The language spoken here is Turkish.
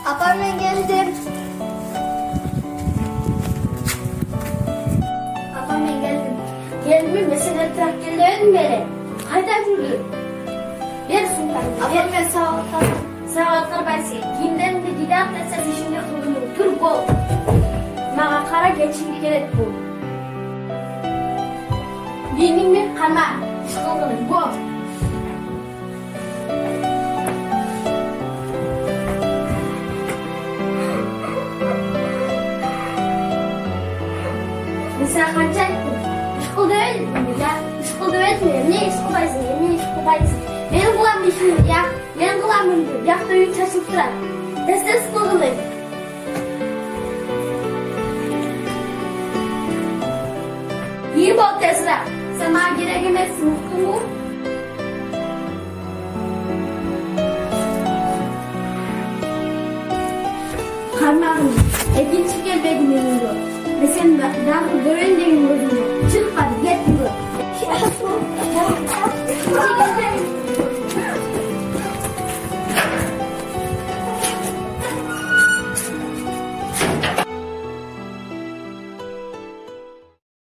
Apam ben geldim. Apam ben geldim. Geldim mesela trakkerlerin beri. Hayda yürü. Ver sultanım. Apam ben sağlıklar bensi. Kimden de gider dese şimdi kılınır. Dur bol. Mağa kara geçimli gerek bu. Benim mi kalma. Çıkılır bol. Mesela kaç ettim? İşkul öğretmiyor ya. İşkul öğretmiyor. Ne işkuldayısın ya? Ne işkuldayısın? Benim kulağım düşünüyor ya. Benim kulağım düşünüyor. Yakta yük taşıp durar. Destes kullanayım. İyi bol Tesla. Sen bana gerekemezsin. Mutlu mu? Parmağım. Ekin çıkar benim önümde. Ve sen daha böyle de gözümde. Çık